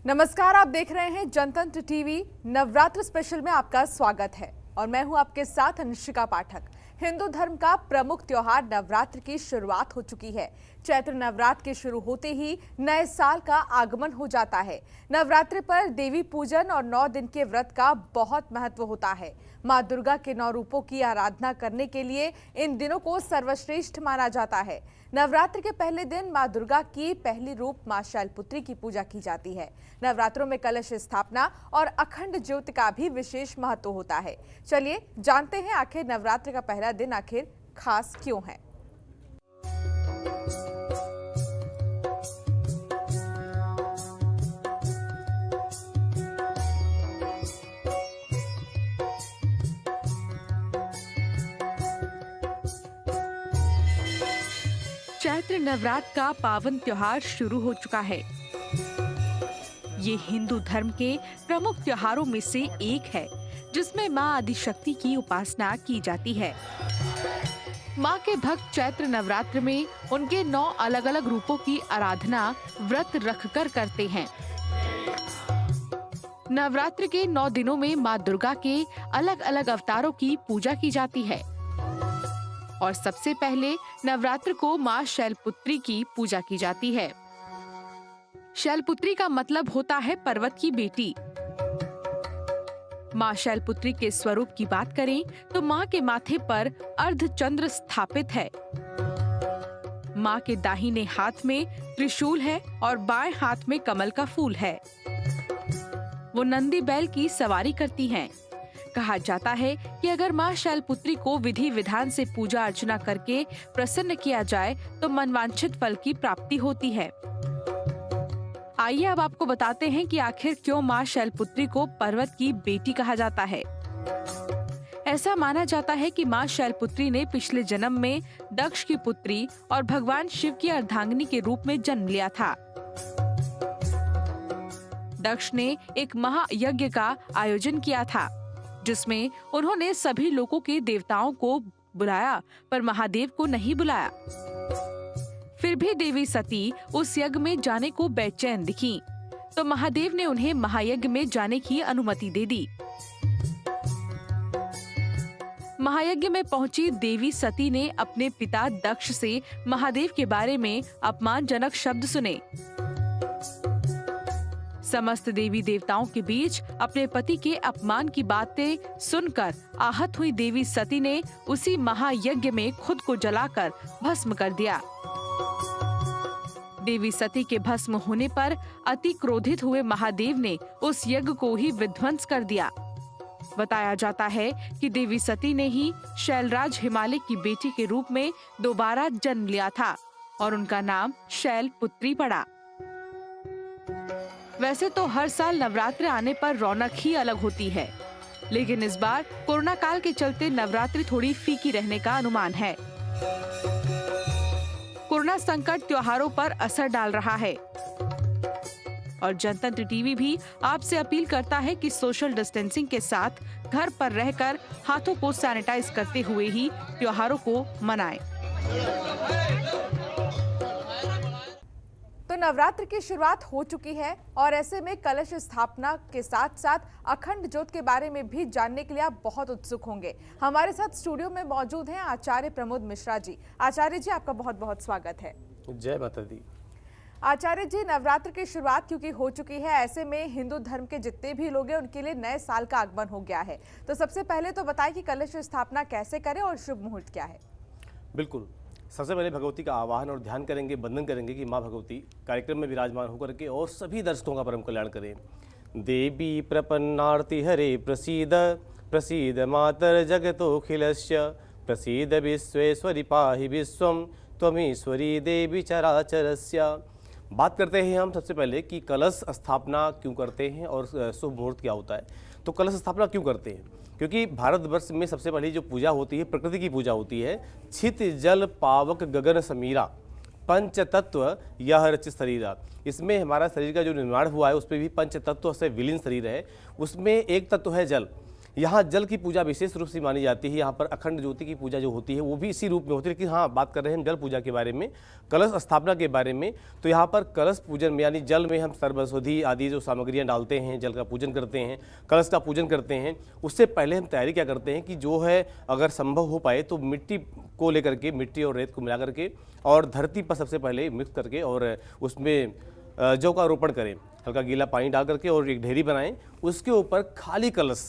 नमस्कार, आप देख रहे हैं जनतंत्र टीवी। नवरात्र स्पेशल में आपका स्वागत है और मैं हूं आपके साथ अनुष्का पाठक। हिंदू धर्म का प्रमुख त्योहार नवरात्र की शुरुआत हो चुकी है। चैत्र नवरात्र के शुरू होते ही नए साल का आगमन हो जाता है। नवरात्रि पर देवी पूजन और 9 दिन के व्रत का बहुत महत्व होता है। मां दुर्गा के 9 रूपों की आराधना करने के लिए इन दिनों को सर्वश्रेष्ठ माना जाता है। नवरात्र के पहले दिन मां दुर्गा की पहली रूप मां शैलपुत्री की पूजा की जाती है। नवरात्रों में कलश स्थापना और अखंड ज्योति का भी विशेष महत्व होता है। चलिए जानते हैं आखिर नवरात्र का पहला दिन आखिर खास क्यों है। चैत्र नवरात्र का पावन त्योहार शुरू हो चुका है। ये हिंदू धर्म के प्रमुख त्योहारों में से एक है, जिसमें मां आदिशक्ति की उपासना की जाती है। मां के भक्त चैत्र नवरात्र में उनके 9 अलग-अलग रूपों की आराधना व्रत रखकर करते हैं। नवरात्र के 9 दिनों में मां दुर्गा के अलग-अलग अवतारों की पूजा की जाती है और सबसे पहले नवरात्र को मां शैलपुत्री की पूजा की जाती है। शैलपुत्री का मतलब होता है पर्वत की बेटी। मां शैलपुत्री के स्वरूप की बात करें तो मां के माथे पर अर्धचंद्र स्थापित है। मां के दाहिने हाथ में त्रिशूल है और बाएं हाथ में कमल का फूल है। वो नंदी बैल की सवारी करती हैं। कहा जाता है कि अगर मां शैलपुत्री को विधि विधान से पूजा अर्चना करके प्रसन्न किया जाए तो मनवांछित फल की प्राप्ति होती है। आइए अब आपको बताते हैं कि आखिर क्यों मां शैलपुत्री को पर्वत की बेटी कहा जाता है। ऐसा माना जाता है कि मां शैलपुत्री ने पिछले जन्म में दक्ष की पुत्री और भगवान शिव की अर्धांगिनी के रूप में जन्म लिया था। दक्ष ने एक महायज्ञ का आयोजन किया था, जिसमें उन्होंने सभी लोगों के देवताओं को बुलाया, पर महादेव को नहीं बुलाया। फिर भी देवी सती उस यज्ञ में जाने को बेचैन दिखीं, तो महादेव ने उन्हें महायज्ञ में जाने की अनुमति दे दी। महायज्ञ में पहुंची देवी सती ने अपने पिता दक्ष से महादेव के बारे में अपमानजनक शब्द सुने। समस्त देवी देवताओं के बीच अपने पति के अपमान की बातें सुनकर आहत हुई देवी सती ने उसी महायज्ञ में खुद को जलाकर भस्म कर दिया। देवी सती के भस्म होने पर अति क्रोधित हुए महादेव ने उस यज्ञ को ही विध्वंस कर दिया। बताया जाता है कि देवी सती ने ही शैलराज हिमालय की बेटी के रूप में दोबारा जन्म लिया था और उनका नाम शैलपुत्री पड़ा। वैसे तो हर साल नवरात्र आने पर रौनक ही अलग होती है, लेकिन इस बार कोरोना काल के चलते नवरात्रि थोड़ी फीकी रहने का अनुमान है। कोरोना संकट त्योहारों पर असर डाल रहा है और जनतंत्र टीवी भी आपसे अपील करता है कि सोशल डिस्टेंसिंग के साथ घर पर रहकर हाथों को सैनिटाइज करते हुए ही त्योहारों को मनाएं। तो नवरात्र की शुरुआत हो चुकी है और ऐसे में कलश स्थापना के साथ साथ अखंड ज्योत के बारे में भी जानने के लिए आप बहुत उत्सुक होंगे। हमारे साथ स्टूडियो में मौजूद हैं आचार्य प्रमोद मिश्रा जी। आचार्य जी, आपका बहुत बहुत स्वागत है। जय माता दी। आचार्य जी, नवरात्र की शुरुआत क्योंकि हो चुकी है, ऐसे में हिंदू धर्म के जितने भी लोग हैं उनके लिए नए साल का आगमन हो गया है। तो सबसे पहले तो बताएं कि कलश स्थापना कैसे करें और शुभ मुहूर्त क्या है। बिल्कुल, सबसे पहले भगवती का आवाहन और ध्यान करेंगे, वंदन करेंगे कि माँ भगवती कार्यक्रम में विराजमान होकर के और सभी दर्शकों का परम कल्याण करें। देवी प्रपन्नार्ति हरे प्रसीद प्रसीद मातर जगतोऽखिलस्य प्रसीद विश्वेश्वरी पाहि विश्वम त्वमीश्वरी देवी चराचरस्य। बात करते हैं हम सबसे पहले कि कलश स्थापना क्यों करते हैं और शुभ मुहूर्त क्या होता है। तो कलश स्थापना क्यों करते हैं? क्योंकि भारतवर्ष में सबसे पहली जो पूजा होती है प्रकृति की पूजा होती है। छित जल पावक गगन समीरा पंच तत्व यह रचित शरीरा। इसमें हमारा शरीर का जो निर्माण हुआ है उसमें भी पंच तत्व से विलीन शरीर है। उसमें एक तत्व है जल। यहाँ जल की पूजा विशेष रूप से मानी जाती है। यहाँ पर अखंड ज्योति की पूजा जो होती है वो भी इसी रूप में होती है। लेकिन हाँ, बात कर रहे हैं हम जल पूजा के बारे में, कलश स्थापना के बारे में। तो यहाँ पर कलश पूजन में यानी जल में हम सर्वसुधि आदि जो सामग्रियाँ डालते हैं, जल का पूजन करते हैं, कलश का पूजन करते हैं। उससे पहले हम तैयारी क्या करते हैं कि जो है अगर संभव हो पाए तो मिट्टी को लेकर के, मिट्टी और रेत को मिला करके और धरती पर सबसे पहले मिक्स करके और उसमें जौ का रोपण करें, हल्का गीला पानी डाल करके और एक ढेरी बनाएं। उसके ऊपर खाली कलश,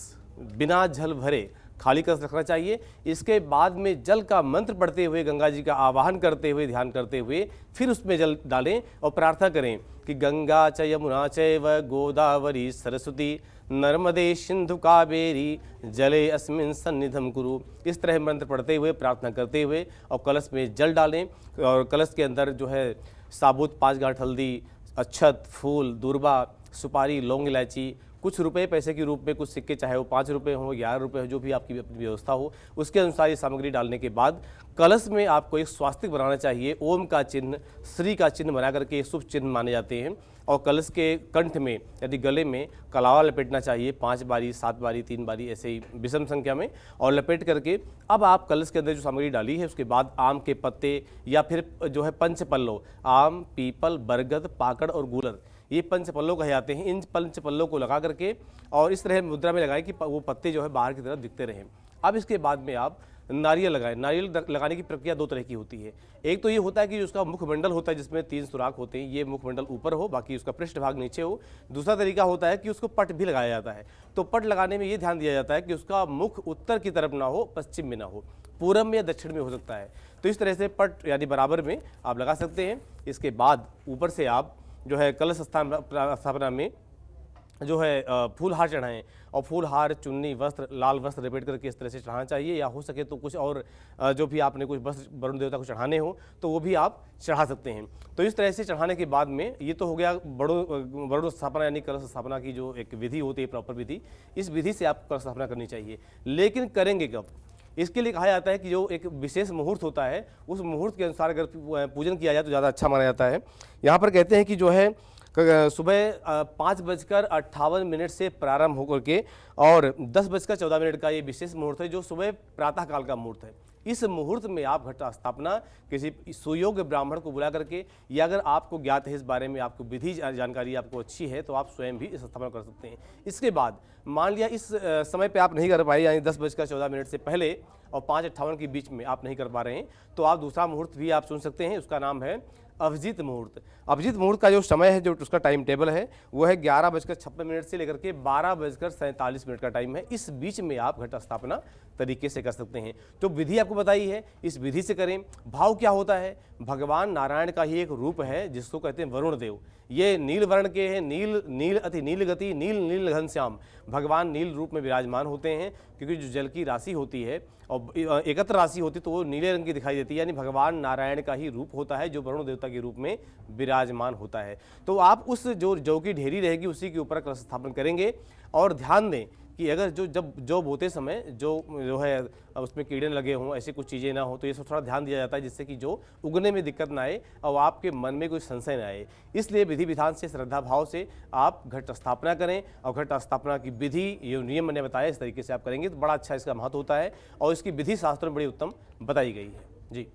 बिना जल भरे खाली कलश रखना चाहिए। इसके बाद में जल का मंत्र पढ़ते हुए, गंगा जी का आवाहन करते हुए, ध्यान करते हुए फिर उसमें जल डालें और प्रार्थना करें कि गंगा च यमुना चैव गोदावरी सरस्वती नर्मदे सिंधु कावेरी जले अस्मिन् सन्निधम कुरु। इस तरह मंत्र पढ़ते हुए, प्रार्थना करते हुए और कलश में जल डालें। और कलश के अंदर जो है साबुत 5 गांठ हल्दी, अक्षत, फूल, दूर्बा, सुपारी, लौंग, इलायची, कुछ रुपए पैसे के रूप में कुछ सिक्के, चाहे वो 5 रुपये हो, 11 रुपये हो, जो भी आपकी अपनी व्यवस्था हो, उसके अनुसार ये सामग्री डालने के बाद कलश में आपको एक स्वास्तिक बनाना चाहिए। ओम का चिन्ह, श्री का चिन्ह बना करके शुभ चिन्ह माने जाते हैं। और कलश के कंठ में यदि गले में कलावा लपेटना चाहिए 5 बारी, 7 बारी, 3 बारी, ऐसे ही विषम संख्या में, और लपेट करके अब आप कलश के अंदर जो सामग्री डाली है उसके बाद आम के पत्ते या फिर जो है पंच पल्लव, आम, पीपल, बरगद, पाकड़ और गूलर, ये पंच पल्लों कहे जाते हैं। इन पंच पल्लों को लगा करके और इस तरह मुद्रा में लगाएं कि वो पत्ते जो है बाहर की तरफ दिखते रहें। अब इसके बाद में आप नारियल लगाएं। नारियल लगाने की प्रक्रिया 2 तरह की होती है। एक तो ये होता है कि उसका मुखमंडल होता है जिसमें 3 सुराख होते हैं, ये मुखमंडल ऊपर हो, बाकी उसका पृष्ठ भाग नीचे हो। दूसरा तरीका होता है कि उसको पट भी लगाया जाता है। तो पट लगाने में ये ध्यान दिया जाता है कि उसका मुख उत्तर की तरफ ना हो, पश्चिम में ना हो, पूरब में या दक्षिण में हो सकता है। तो इस तरह से पट यानी बराबर में आप लगा सकते हैं। इसके बाद ऊपर से आप जो है कलश स्थापना में जो है फूल हार चढ़ाएं और फूल हार, चुन्नी, वस्त्र, लाल वस्त्र लपेट करके इस तरह से चढ़ाना चाहिए। या हो सके तो कुछ और जो भी आपने कुछ वस्त्र वरुण देवता को चढ़ाने हो तो वो भी आप चढ़ा सकते हैं। तो इस तरह से चढ़ाने के बाद में ये तो हो गया वरुण स्थापना यानी कलश स्थापना की जो एक विधि होती है, प्रॉपर विधि। इस विधि से आप कलश स्थापना करनी चाहिए। लेकिन करेंगे कब? इसके लिए कहा जाता है कि जो एक विशेष मुहूर्त होता है उस मुहूर्त के अनुसार अगर पूजन किया जाए तो ज़्यादा अच्छा माना जाता है। यहाँ पर कहते हैं कि जो है सुबह 5:58 से प्रारंभ होकर के और 10:14 का ये विशेष मुहूर्त है जो सुबह प्रातःकाल का मुहूर्त है। इस मुहूर्त में आप घट स्थापना किसी सुयोग्य ब्राह्मण को बुला करके, या अगर आपको ज्ञात है इस बारे में, आपको विधि जानकारी आपको अच्छी है तो आप स्वयं भी इस स्थापना कर सकते हैं। इसके बाद मान लिया इस समय पे आप नहीं कर पाए, यानी 10:14 से पहले और 5:58 के बीच में आप नहीं कर पा रहे हैं, तो आप दूसरा मुहूर्त भी आप सुन सकते हैं। उसका नाम है अभिजीत मुहूर्त। अभिजीत मुहूर्त का जो समय है, जो उसका टाइम टेबल है, वो है 11:56 से लेकर के 12:47 का टाइम है। इस बीच में आप घट स्थापना तरीके से कर सकते हैं। जो विधि आपको बताई है इस विधि से करें। भाव क्या होता है? भगवान नारायण का ही एक रूप है जिसको कहते हैं वरुण देव। ये नील वर्ण के हैं, नील अति नील गति, नील घनश्याम। भगवान नील रूप में विराजमान होते हैं क्योंकि जो जल की राशि होती है और एकत्र राशि होती है तो वो नीले रंग की दिखाई देती है, यानी भगवान नारायण का ही रूप होता है जो वरुण देवता के रूप में विराजमान होता है। तो आप उस जो जौ की ढेरी रहेगी उसी के ऊपर कलश स्थापन करेंगे। और ध्यान दें कि अगर जौ बोते समय जो है उसमें कीड़े लगे हों, ऐसी कुछ चीज़ें ना हो, तो ये सब थोड़ा ध्यान दिया जाता है जिससे कि जो उगने में दिक्कत ना आए और आपके मन में कोई संशय ना आए। इसलिए विधि विधान से, श्रद्धा भाव से आप घट स्थापना करें। और घट स्थापना की विधि, ये नियम मैंने बताया, इस तरीके से आप करेंगे तो बड़ा अच्छा इसका महत्व होता है और इसकी विधि शास्त्रों में बड़ी उत्तम बताई गई है। जी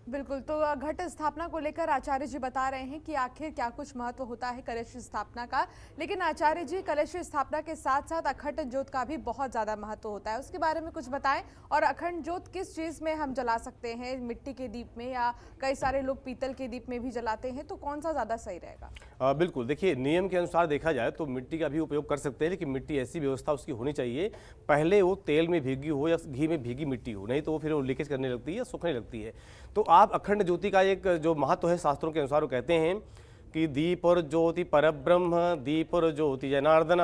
बिल्कुल। तो घट स्थापना को लेकर आचार्य जी बता रहे हैं कि आखिर क्या कुछ महत्व होता है कलश स्थापना का। लेकिन आचार्य जी, कलश स्थापना के साथ साथ अखंड ज्योत का भी बहुत ज़्यादा महत्व होता है, उसके बारे में कुछ बताएं। और अखंड ज्योत किस चीज़ में हम जला सकते हैं? मिट्टी के दीप में, या कई सारे लोग पीतल के दीप में भी जलाते हैं, तो कौन सा ज़्यादा सही रहेगा? बिल्कुल, देखिए नियम के अनुसार देखा जाए तो मिट्टी का भी उपयोग कर सकते हैं, लेकिन मिट्टी ऐसी व्यवस्था उसकी होनी चाहिए पहले वो तेल में भीगी हो या घी में भीगी मिट्टी हो, नहीं तो वो फिर वो लीकेज करने लगती है या सूखने लगती है। तो आप अखंड ज्योति का एक जो महत्व है शास्त्रों के अनुसार वो कहते हैं कि दीपोर ज्योति परब्रह्म, दीपोर ज्योति जनार्दन,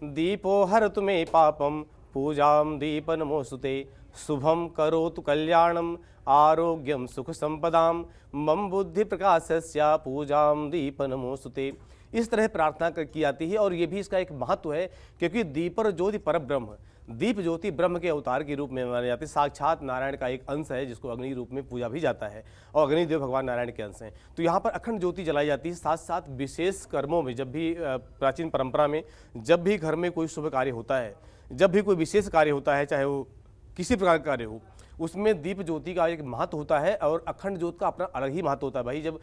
दीपो हरतु मे पापम, पूजाम दीप नमोस्तुते, शुभम करोतु कल्याणम, आरोग्यम सुख संपदाम, मम बुद्धि प्रकाशस्य, पूजाम दीप नमोस्तुते। इस तरह प्रार्थना की जाती है। और ये भी इसका एक महत्व है क्योंकि दीपर ज्योति परब्रह्म, दीप ज्योति ब्रह्म के अवतार के रूप में माने जाते हैं। साक्षात नारायण का एक अंश है जिसको अग्नि रूप में पूजा भी जाता है और अग्निदेव भगवान नारायण के अंश हैं। तो यहाँ पर अखंड ज्योति जलाई जाती है। साथ साथ विशेष कर्मों में, जब भी प्राचीन परंपरा में जब भी घर में कोई शुभ कार्य होता है, जब भी कोई विशेष कार्य होता है, चाहे वो किसी प्रकार का कार्य हो, उसमें दीप ज्योति का एक महत्व होता है और अखंड ज्योत का अपना अलग ही महत्व होता है। भाई जब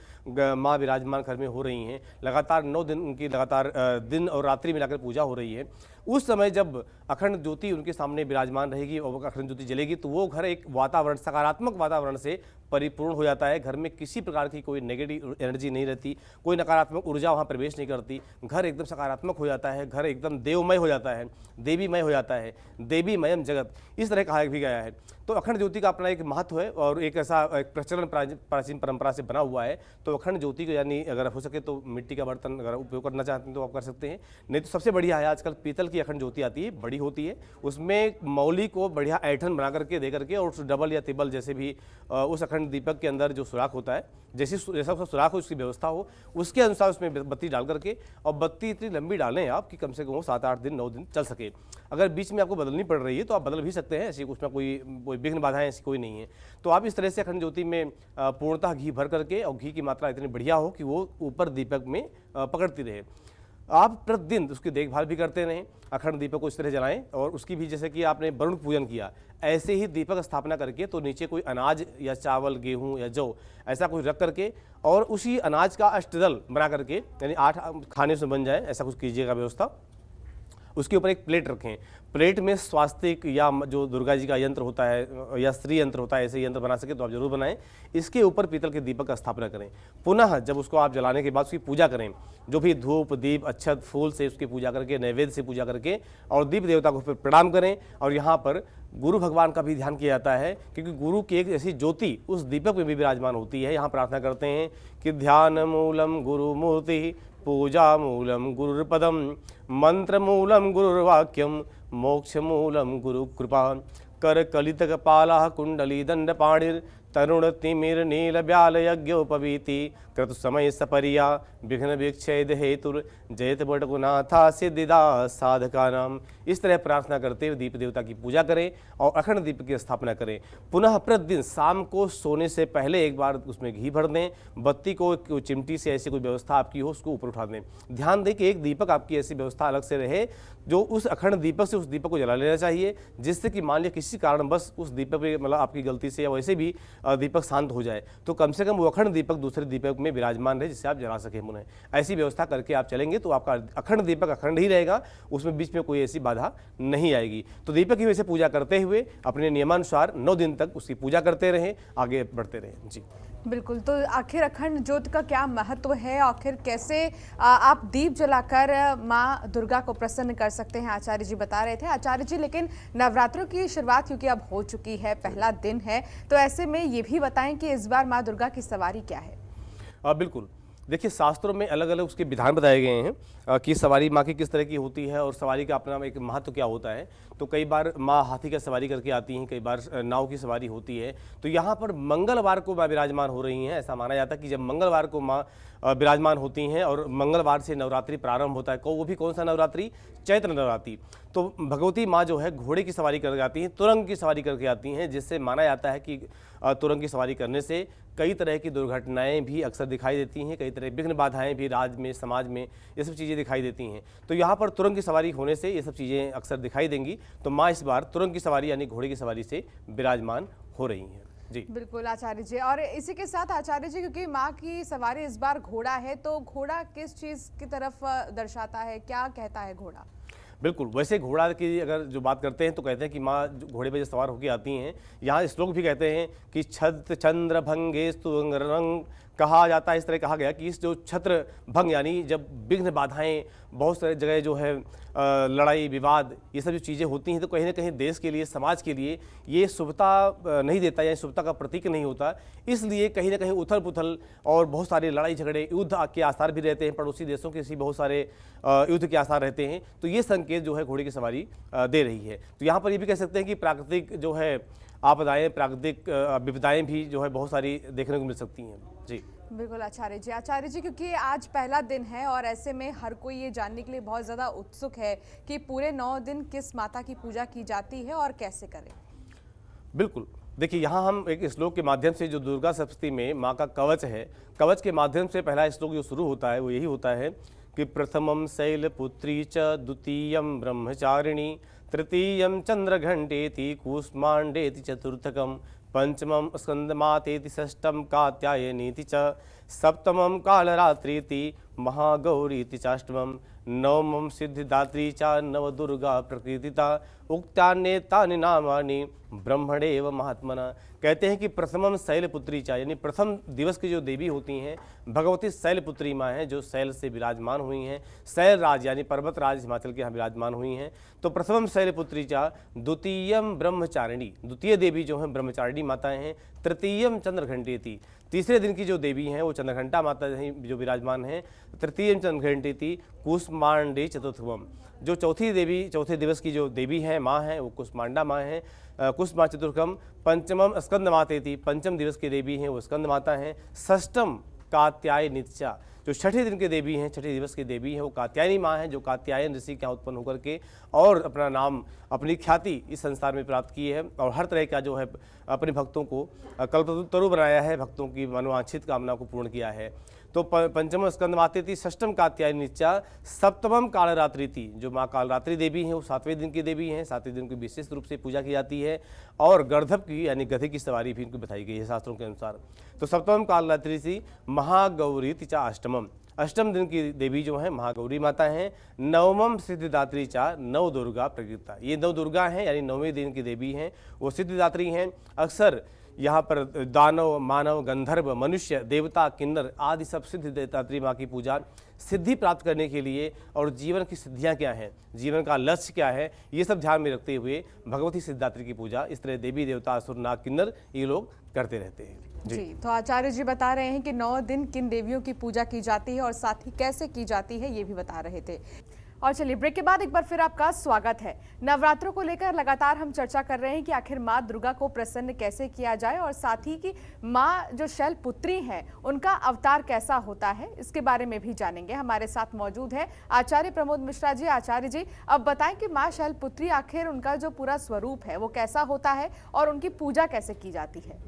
माँ विराजमान घर में हो रही हैं, लगातार 9 दिन उनकी लगातार दिन और रात्रि मिलाकर पूजा हो रही है, उस समय जब अखंड ज्योति उनके सामने विराजमान रहेगी और अखंड ज्योति जलेगी तो वो घर एक वातावरण, सकारात्मक वातावरण से परिपूर्ण हो जाता है। घर में किसी प्रकार की कोई नेगेटिव एनर्जी नहीं रहती, कोई नकारात्मक ऊर्जा वहाँ प्रवेश नहीं करती। घर एकदम सकारात्मक हो जाता है, घर एकदम देवमय हो जाता है, देवीमय हो जाता है, देवीमयम जगत, इस तरह कहा भी गया है। तो अखंड ज्योति का अपना एक महत्व है और एक ऐसा एक प्रचलन प्राचीन परंपरा से बना हुआ है। तो अखंड ज्योति को यानी अगर हो सके तो मिट्टी का बर्तन अगर उपयोग करना चाहते हैं तो आप कर सकते हैं, नहीं तो सबसे बढ़िया है आजकल पीतल की अखंड ज्योति आती है, बड़ी होती है, उसमें मौली को बढ़िया ऐठन बना करके दे करके और उस डबल या तिबल जैसे भी उस अखंड दीपक के अंदर जो सुराख होता है, जैसा उसका सुराख हो, उसकी व्यवस्था हो, उसके अनुसार उसमें बत्ती डाल करके, और बत्ती इतनी लंबी डालें आप कि कम से कम 7-8 दिन 9 दिन चल सके। अगर बीच में आपको बदलनी पड़ रही है तो आप बदल भी सकते हैं, ऐसी उसमें कोई विघ्न बाधाएं ऐसी कोई नहीं है। तो आप इस तरह से अखंड ज्योति में पूर्णतः घी भर करके, और घी की मात्रा इतनी बढ़िया हो कि वो ऊपर दीपक में पकड़ती रहे। आप प्रतिदिन उसकी देखभाल भी करते रहें, अखंड दीपक को इस तरह जलाएं और उसकी भी, जैसे कि आपने वरुण पूजन किया, ऐसे ही दीपक स्थापना करके तो नीचे कोई अनाज या चावल, गेहूं या जौ ऐसा कुछ रख करके और उसी अनाज का अष्टदल बना करके, यानी 8 खाने से बन जाए ऐसा कुछ कीजिएगा व्यवस्था। उसके ऊपर एक प्लेट रखें, प्लेट में स्वास्तिक या जो दुर्गा जी का यंत्र होता है या स्त्री यंत्र होता है, ऐसे यंत्र बना सके तो आप जरूर बनाएं। इसके ऊपर पीतल के दीपक का स्थापना करें। पुनः जब उसको आप जलाने के बाद उसकी पूजा करें, जो भी धूप दीप अक्षत फूल से उसकी पूजा करके, नैवेद्य से पूजा करके और दीप देवता को फिर प्रणाम करें। और यहाँ पर गुरु भगवान का भी ध्यान किया जाता है क्योंकि गुरु की एक ऐसी ज्योति उस दीपक में भी विराजमान होती है। यहाँ प्रार्थना करते हैं कि ध्यान मूलम गुरु मूर्ति, पूजा मूलम गुरुपदम, मंत्र मूलम गुरुर्वाक्यम, मोक्ष मूलम गुरु कृपा, कर कलित कपाला कुंडली दंड पाणिर, तरुण तिमिर नील ब्याल यज्ञोपवीति, क्रतु समय सपरिया विघ्न विक्षेद हेतुर, जयत बटगुनाथा सिद्धिदा साधका नाम। इस तरह प्रार्थना करते हुए दीप देवता की पूजा करें और अखंड दीप की स्थापना करें। पुनः प्रतिदिन शाम को सोने से पहले एक बार उसमें घी भर दें, बत्ती को चिमटी से ऐसी कोई व्यवस्था आपकी हो उसको ऊपर उठा दें। ध्यान दें कि एक दीपक आपकी ऐसी व्यवस्था अलग से रहे जो उस अखंड दीपक से उस दीपक को जला लेना चाहिए, जिससे कि मान लिया किसी कारण बस उस दीपक पे मतलब आपकी गलती से या वैसे भी दीपक शांत हो जाए तो कम से कम वो अखंड दीपक दूसरे दीपक में विराजमान रहे जिससे आप जला सकें उन्हें। ऐसी व्यवस्था करके आप चलेंगे तो आपका अखंड दीपक अखंड ही रहेगा, उसमें बीच में कोई ऐसी बाधा नहीं आएगी। तो दीपक की वैसे पूजा करते हुए अपने नियमानुसार 9 दिन तक उसकी पूजा करते रहें, आगे बढ़ते रहें। जी बिल्कुल। तो आखिर अखंड ज्योत का क्या महत्व है, आखिर कैसे आप दीप जलाकर माँ दुर्गा को प्रसन्न कर सकते हैं, आचार्य जी बता रहे थे। आचार्य जी, लेकिन नवरात्रों की शुरुआत क्योंकि अब हो चुकी है, पहला दिन है, तो ऐसे में ये भी बताएं कि इस बार माँ दुर्गा की सवारी क्या है। बिल्कुल, देखिए शास्त्रों में अलग अलग उसके विधान बताए गए हैं कि सवारी माँ की किस तरह की होती है और सवारी का अपना एक महत्व क्या होता है। तो कई बार माँ हाथी का सवारी करके आती हैं, कई बार नाव की सवारी होती है। तो यहाँ पर मंगलवार को माँ विराजमान हो रही हैं। ऐसा माना जाता है कि जब मंगलवार को माँ विराजमान होती हैं और मंगलवार से नवरात्रि प्रारंभ होता है, वो भी कौन सा नवरात्रि, चैत्र नवरात्रि। तो भगवती माँ जो है घोड़े की सवारी करके आती हैं, तुरंग की सवारी करके आती हैं, जिससे माना जाता है कि तुरंग की सवारी करने से कई तरह की दुर्घटनाएं भी अक्सर दिखाई देती हैं, कई तरह विघ्न बाधाएं भी राज्य में समाज में ये सब चीज़ें दिखाई देती हैं। तो यहाँ पर तुरंग की सवारी होने से ये सब चीज़ें अक्सर दिखाई देंगी। तो माँ इस बार तुरंग की सवारी यानी घोड़े की सवारी से विराजमान हो रही हैं। जी बिल्कुल आचार्य जी। और इसी के साथ आचार्य जी, क्योंकि माँ की सवारी इस बार घोड़ा है, तो घोड़ा किस चीज़ की तरफ दर्शाता है, क्या कहता है घोड़ा? बिल्कुल, वैसे घोड़ा की अगर जो बात करते हैं तो कहते हैं कि माँ घोड़े पे जो सवार होकर आती हैं, यहाँ श्लोक भी कहते हैं कि छत्र चंद्र भंगेस्तु रंग, कहा जाता है, इस तरह कहा गया कि इस जो छत्र भंग यानी जब विघ्न बाधाएं, बहुत सारे जगह जो है लड़ाई विवाद ये सब जो चीज़ें होती हैं तो कहीं ना कहीं देश के लिए, समाज के लिए ये शुभता नहीं देता, यानी शुभता का प्रतीक नहीं होता। इसलिए कहीं ना कहीं उथल पुथल और बहुत सारे लड़ाई झगड़े, युद्ध के आसार भी रहते हैं, पड़ोसी देशों के बहुत सारे युद्ध के आसार रहते हैं। तो ये संकेत जो है घोड़े की सवारी दे रही है। तो यहाँ पर ये भी कह सकते हैं कि प्राकृतिक जो है आपदाएं, प्राकृतिक विपदाएं भी जो है बहुत सारी देखने को मिल सकती हैं। जी बिल्कुल आचार्य जी, क्योंकि आज पहला दिन है और ऐसे में हर कोई ये जानने के लिए बहुत ज़्यादा उत्सुक है कि पूरे 9 दिन किस माता की पूजा की जाती है और कैसे करें। बिल्कुल, देखिए यहाँ हम एक श्लोक के माध्यम से, जो दुर्गा सप्तमी में माँ का कवच है, कवच के माध्यम से पहला श्लोक जो शुरू होता है वो यही होता है कि प्रथमम शैलपुत्री च द्वितीयम ब्रह्मचारिणी तृतीयम चंद्रघंटेति कूष्मांडेति चतुर्थकम पंचमम स्कंदमातेति षष्ठम कात्यायनीति च सप्तमम कालरात्रीति महागौरीति चाष्टमम नवमम सिद्धिदात्री च नवदुर्गा प्रकृतिता उक्तान्येतानि नामानि ब्रह्मणेव महात्मना। कहते हैं कि प्रथमम शैलपुत्री चा, यानी प्रथम दिवस की जो देवी होती हैं भगवती शैलपुत्री माँ हैं, जो शैल से विराजमान हुई हैं। शैलराज यानी पर्वतराज हिमाचल के यहाँ विराजमान हुई हैं। तो प्रथमम शैलपुत्री चा, द्वितीयम ब्रह्मचारिणी, द्वितीय देवी जो हैं ब्रह्मचारिणी माताएं हैं। तृतीयम चंद्रघंटेति, तीसरे दिन की जो देवी हैं वो चंद्रघंटा माता जो विराजमान हैं। तृतीयम चंद्रघंटेति कूष्मांडे चतुर्थम, जो चौथी देवी, चौथे दिवस की जो देवी हैं माँ हैं वो कुष्मांडा माँ हैं। कुष्मा चतुर्थम पंचमम स्कंद मातेति, पंचम दिवस की देवी हैं वो स्कंद माता हैं। षष्ठम कात्यायनीचा, जो छठे दिन के देवी हैं, छठे दिवस की देवी हैं वो कात्यायनी माँ हैं, जो कात्यायन ऋषि के यहाँ उत्पन्न होकर के और अपना नाम, अपनी ख्याति इस संसार में प्राप्त की है और हर तरह का जो है अपने भक्तों को कल्पतरु बनाया है, भक्तों की मनोवांछित कामना को पूर्ण किया है। तो पंचम स्कंद माते थी, षष्ठम कात्यायनीचा, सप्तमम कालरात्रि थी, जो माँ कालरात्रि देवी हैं वो 7वें दिन की देवी हैं। 7वें दिन की विशेष रूप से पूजा की जाती है और गर्दभ की यानी गधे की सवारी भी इनको बताई गई है शास्त्रों के अनुसार। तो सप्तमम कालरात्रि थी महागौरी तिचा अष्टमम, अष्टम दिन की देवी जो है महागौरी माता हैं। नवमम सिद्धिदात्री चा नव दुर्गा प्रकृता, ये नव दुर्गा हैं यानी 9वें दिन की देवी हैं, वो सिद्धिदात्री हैं। अक्सर यहाँ पर दानव, मानव, गंधर्व, मनुष्य, देवता, किन्नर आदि सब सिद्धिदात्री माँ की पूजा सिद्धि प्राप्त करने के लिए और जीवन की सिद्धियाँ क्या हैं, जीवन का लक्ष्य क्या है, ये सब ध्यान में रखते हुए भगवती सिद्धिदात्री की पूजा इस तरह देवी देवता, असुर, नाग, किन्नर ये लोग करते रहते हैं। जी, तो आचार्य जी बता रहे हैं कि 9 दिन किन देवियों की पूजा की जाती है और साथ ही कैसे की जाती है ये भी बता रहे थे। और चलिए ब्रेक के बाद एक बार फिर आपका स्वागत है। नवरात्रों को लेकर लगातार हम चर्चा कर रहे हैं कि आखिर माँ दुर्गा को प्रसन्न कैसे किया जाए और साथ ही कि माँ जो शैलपुत्री हैं उनका अवतार कैसा होता है, इसके बारे में भी जानेंगे। हमारे साथ मौजूद है आचार्य प्रमोद मिश्रा जी। आचार्य जी, अब बताएं कि माँ शैलपुत्री आखिर उनका जो पूरा स्वरूप है वो कैसा होता है और उनकी पूजा कैसे की जाती है।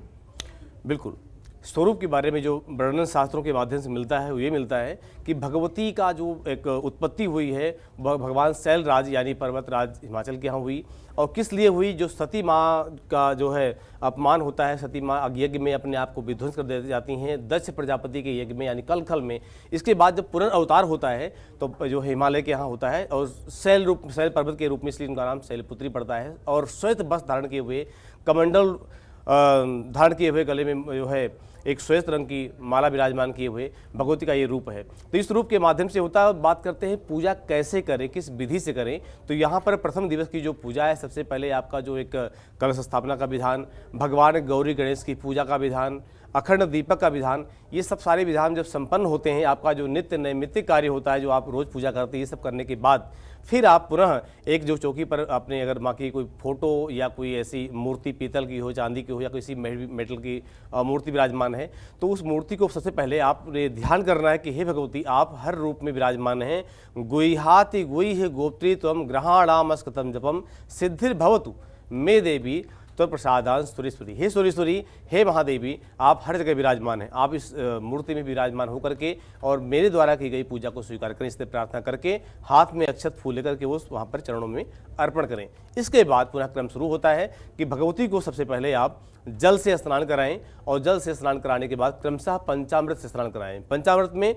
बिल्कुल, स्वरूप के बारे में जो वर्णन शास्त्रों के माध्यम से मिलता है वो ये मिलता है कि भगवती का जो एक उत्पत्ति हुई है वह भगवान शैलराज यानी पर्वतराज हिमाचल के यहाँ हुई। और किस लिए हुई, जो सती माँ का जो है अपमान होता है, सती माँ यज्ञ में अपने आप को विध्वंस कर दे जाती हैं दक्ष प्रजापति के यज्ञ में यानी कलखल में। इसके बाद जब पुनर्अवतार होता है तो जो हिमालय के यहाँ होता है और शैल पर्वत के रूप में, इसलिए उनका नाम शैलपुत्री पड़ता है। और श्वेत वस्त्र धारण किए हुए, कमंडल धारण किए हुए, गले में जो है एक श्वेत रंग की माला विराजमान किए हुए भगवती का ये रूप है। तो इस रूप के माध्यम से होता है। बात करते हैं पूजा कैसे करें, किस विधि से करें। तो यहाँ पर प्रथम दिवस की जो पूजा है, सबसे पहले आपका जो एक कलश स्थापना का विधान, भगवान गौरी गणेश की पूजा का विधान, अखंड दीपक का विधान, ये सब सारे विधान जब संपन्न होते हैं, आपका जो नित्य नैमित्तिक कार्य होता है जो आप रोज़ पूजा करते हैं, ये सब करने के बाद फिर आप पुनः एक जो चौकी पर आपने अगर माँ की कोई फोटो या कोई ऐसी मूर्ति पीतल की हो, चांदी की हो या किसी मेटल की मूर्ति विराजमान है, तो उस मूर्ति को सबसे पहले आपने ध्यान करना है कि हे भगवती, आप हर रूप में विराजमान हैं। गुह्याति गुह्य गोप्त्री त्वं ग्रहाणामस्कृतं जपम सिद्धिर्भवतु मे देवी तो प्रसादान सुरेश्वरी, हे सुरेश्वरी, हे महादेवी, आप हर जगह विराजमान हैं। आप इस मूर्ति में विराजमान होकर के और मेरे द्वारा की गई पूजा को स्वीकार करें, इससे प्रार्थना करके हाथ में अक्षत फूल लेकर के वो वहाँ पर चरणों में अर्पण करें। इसके बाद पुनः क्रम शुरू होता है कि भगवती को सबसे पहले आप जल से स्नान कराएं और जल से स्नान कराने के बाद क्रमशः पंचामृत से स्नान कराएं। पंचामृत में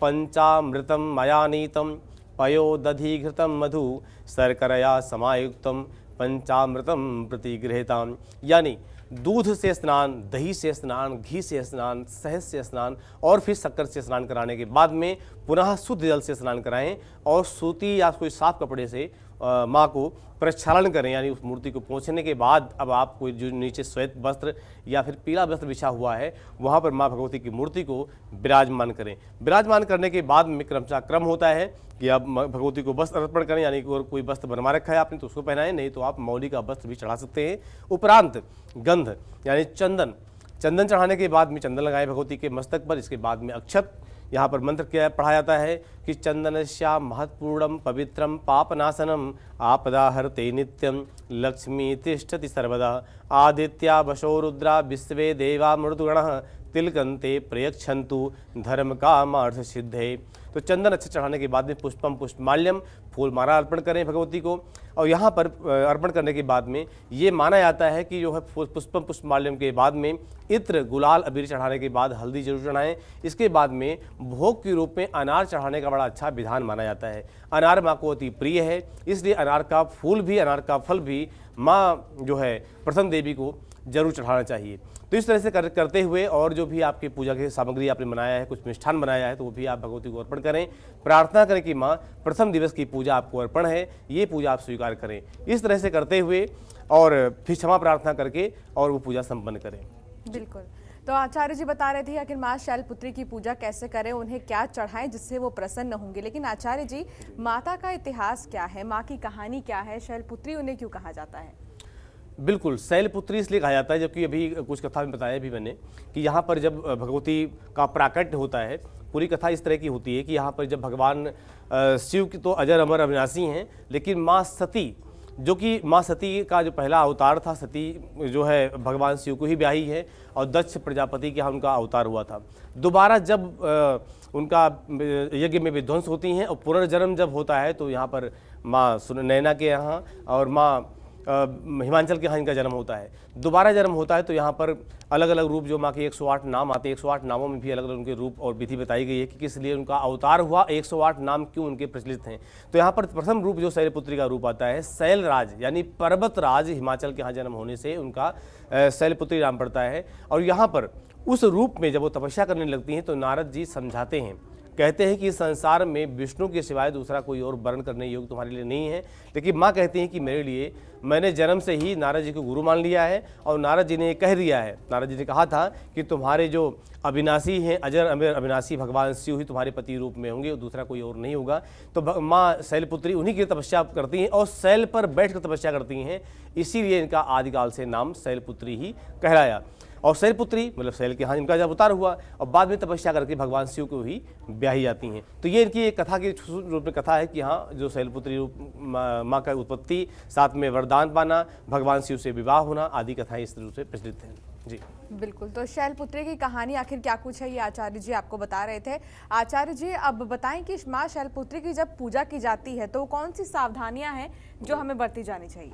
पंचामृतम मयानीतम पयोदधिघृतम मधु शर्करया समायुक्तम पंचामृतम प्रतिगृहीताम, यानी दूध से स्नान, दही से स्नान, घी से स्नान, शहद से स्नान और फिर शक्कर से स्नान कराने के बाद में पुनः शुद्ध जल से स्नान कराएं और सूती या कोई साफ कपड़े से माँ को प्रक्षालन करें, यानी उस मूर्ति को पोंछने के बाद अब आप कोई जो नीचे श्वेत वस्त्र या फिर पीला वस्त्र बिछा हुआ है वहाँ पर माँ भगवती की मूर्ति को विराजमान करें। विराजमान करने के बाद में क्रमशः क्रम होता है कि आप भगवती को वस्त्र अर्पण करें, यानी कोई वस्त्र बनवा रखा है आपने तो उसको पहनाएं, नहीं तो आप मौली का वस्त्र भी चढ़ा सकते हैं। उपरांत गंध यानी चंदन, चंदन चढ़ाने के बाद में चंदन लगाएं भगवती के मस्तक पर। इसके बाद में अक्षत, यहाँ पर मंत्र क्या पढ़ा जाता है कि चंदनश्याम महत्पूर्णम पवित्रम पापनाशनम आपदा हरते नित्यम लक्ष्मी तिष्ठति सर्वदा आदित्या वशो रुद्रा विश्वे देवा मृदुगणः तिलकंते प्रयक्षन्तु धर्म कामार्थ सिद्धे। तो चंदन अच्छे चढ़ाने के बाद में पुष्पम पुष्पमाल्यम फूल माला अर्पण करें भगवती को। और यहाँ पर अर्पण करने के बाद में ये माना जाता है कि जो है पुष्पम पुष्पमाल्यम के बाद में इत्र गुलाल अबीर चढ़ाने के बाद हल्दी जरूर चढ़ाएं। इसके बाद में भोग के रूप में अनार चढ़ाने का बड़ा अच्छा विधान माना जाता है। अनार माँ को अति प्रिय है, इसलिए अनार का फूल भी, अनार का फल भी माँ जो है प्रसन्न देवी को जरूर चढ़ाना चाहिए। तो इस तरह से करते हुए और जो भी आपकी पूजा की सामग्री आपने बनाया है, कुछ मिष्ठान बनाया है, तो वो भी आप भगवती को अर्पण करें। प्रार्थना करें कि माँ प्रथम दिवस की पूजा आपको अर्पण है, ये पूजा आप स्वीकार करें। इस तरह से करते हुए और फिर क्षमा प्रार्थना करके और वो पूजा संपन्न करें। बिल्कुल। तो आचार्य जी बता रहे थे आखिर माँ शैलपुत्री की पूजा कैसे करें, उन्हें क्या चढ़ाएं जिससे वो प्रसन्न होंगे। लेकिन आचार्य जी, माता का इतिहास क्या है, माँ की कहानी क्या है, शैलपुत्री उन्हें क्यों कहा जाता है? बिल्कुल, शैलपुत्री इसलिए कहा जाता है, जबकि अभी कुछ कथा में बताया भी मैंने कि यहाँ पर जब भगवती का प्राकट्य होता है, पूरी कथा इस तरह की होती है कि यहाँ पर जब भगवान शिव की तो अजर अमर अविनाशी हैं, लेकिन माँ सती, जो कि माँ सती का जो पहला अवतार था, सती जो है भगवान शिव को ही ब्याही है और दक्ष प्रजापति के यहाँ उनका अवतार हुआ था। दोबारा जब उनका यज्ञ में विध्वंस होती हैं और पुनर्जन्म जब होता है तो यहाँ पर माँ नैना के यहाँ और माँ हिमाचल के यहाँ इनका जन्म होता है। दोबारा जन्म होता है तो यहाँ पर अलग अलग रूप जो माँ के 108 नाम आते हैं, 108 नामों में भी अलग अलग उनके रूप और विधि बताई गई है कि किस लिए उनका अवतार हुआ, 108 नाम क्यों उनके प्रचलित हैं। तो यहाँ पर प्रथम रूप जो शैलपुत्री का रूप आता है, शैलराज यानी पर्वतराज, हिमाचल के यहाँ जन्म होने से उनका शैलपुत्री नाम पड़ता है। और यहाँ पर उस रूप में जब वो तपस्या करने लगती हैं तो नारद जी समझाते हैं, कहते हैं कि इस संसार में विष्णु के सिवाय दूसरा कोई और वर्ण करने योग्य तुम्हारे लिए नहीं है। लेकिन माँ कहती हैं कि मेरे लिए, मैंने जन्म से ही नारद जी को गुरु मान लिया है और नारद जी ने ये कह दिया है, नारद जी ने कहा था कि तुम्हारे जो अविनाशी हैं, अजर अमर अविनाशी भगवान शिव ही तुम्हारे पति रूप में होंगे और दूसरा कोई और नहीं होगा। तो माँ शैलपुत्री उन्हीं की तपस्या करती हैं और शैल पर बैठ कर तपस्या करती हैं, इसीलिए इनका आदिकाल से नाम शैलपुत्री ही कहलाया। और शैलपुत्री मतलब शैल के यहाँ इनका जब अवतार हुआ और बाद में तपस्या करके भगवान शिव को ही ब्याही जाती हैं। तो ये इनकी एक कथा की रूप में कथा है कि हाँ, जो शैलपुत्री रूप माँ का उत्पत्ति, साथ में वरदान पाना, भगवान शिव से विवाह होना आदि कथाएं इस रूप से प्रचलित हैं। जी बिल्कुल। तो शैलपुत्री की कहानी आखिर क्या कुछ है, ये आचार्य जी आपको बता रहे थे। आचार्य जी अब बताएं कि माँ शैलपुत्री की जब पूजा की जाती है तो कौन सी सावधानियां हैं जो हमें बरती जानी चाहिए?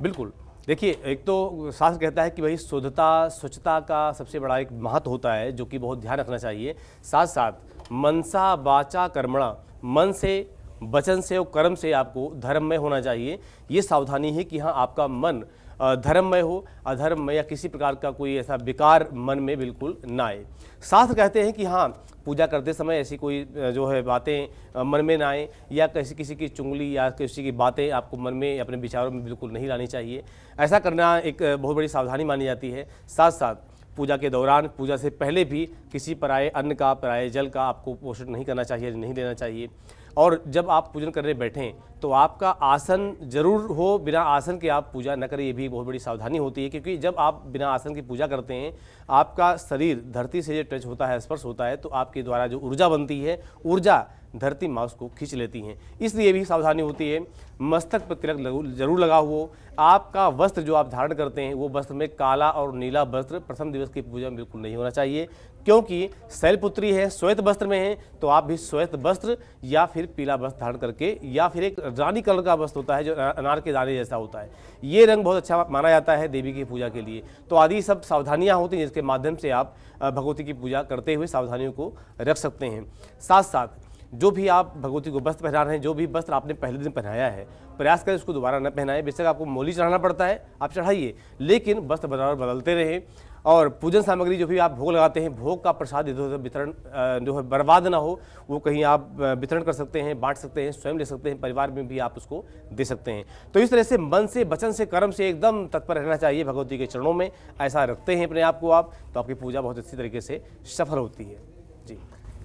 बिल्कुल, देखिए, एक तो शास्त्र कहता है कि भाई शुद्धता, स्वच्छता का सबसे बड़ा एक महत्व होता है जो कि बहुत ध्यान रखना चाहिए। साथ साथ मनसा वाचा कर्मणा, मन से, वचन से और कर्म से आपको धर्ममय होना चाहिए। ये सावधानी है कि हाँ, आपका मन धर्ममय हो, अधर्ममय या किसी प्रकार का कोई ऐसा विकार मन में बिल्कुल ना आए। शास्त्र कहते हैं कि हाँ, पूजा करते समय ऐसी कोई जो है बातें मन में ना आए या किसी की चुंगली या किसी की बातें आपको मन में, अपने विचारों में बिल्कुल नहीं लानी चाहिए। ऐसा करना एक बहुत बड़ी सावधानी मानी जाती है। साथ साथ पूजा के दौरान, पूजा से पहले भी किसी पराये अन्न का, पराये जल का आपको पोषण नहीं करना चाहिए, नहीं देना चाहिए। और जब आप पूजन करने बैठें तो आपका आसन जरूर हो, बिना आसन के आप पूजा न करें, ये भी बहुत बड़ी सावधानी होती है। क्योंकि जब आप बिना आसन की पूजा करते हैं, आपका शरीर धरती से जो टच होता है, स्पर्श होता है, तो आपके द्वारा जो ऊर्जा बनती है, ऊर्जा धरती माँ उसको खींच लेती हैं। इसलिए भी सावधानी होती है। मस्तक पर तिलक जरूर लगा हो। आपका वस्त्र जो आप धारण करते हैं वो वस्त्र में काला और नीला वस्त्र प्रथम दिवस की पूजा में बिल्कुल नहीं होना चाहिए, क्योंकि शैलपुत्री है, श्वेत वस्त्र में है, तो आप भी श्वेत वस्त्र या फिर पीला वस्त्र धारण करके, या फिर एक रानी कलर का वस्त्र होता है जो अनार के दाने जैसा होता है, ये रंग बहुत अच्छा माना जाता है देवी की पूजा के लिए। तो आदि सब सावधानियाँ होती हैं जिसके माध्यम से आप भगवती की पूजा करते हुए सावधानियों को रख सकते हैं। साथ साथ जो भी आप भगवती को वस्त्र पहना रहे हैं, जो भी वस्त्र आपने पहले दिन पहनाया है, प्रयास करें उसको दोबारा न पहनाएं। बेशक आपको मोली चढ़ाना पड़ता है, आप चढ़ाइए, लेकिन वस्त्र बदलते रहें। और पूजन सामग्री जो भी आप भोग लगाते हैं, भोग का प्रसाद इधर उधर वितरण जो है बर्बाद ना हो, वो कहीं आप वितरण कर सकते हैं, बांट सकते हैं, स्वयं ले सकते हैं, परिवार में भी आप उसको दे सकते हैं। तो इस तरह से मन से, वचन से, कर्म से एकदम तत्पर रहना चाहिए भगवती के चरणों में। ऐसा रखते हैं अपने आप को आप, तो आपकी पूजा बहुत अच्छी तरीके से सफल होती है। जी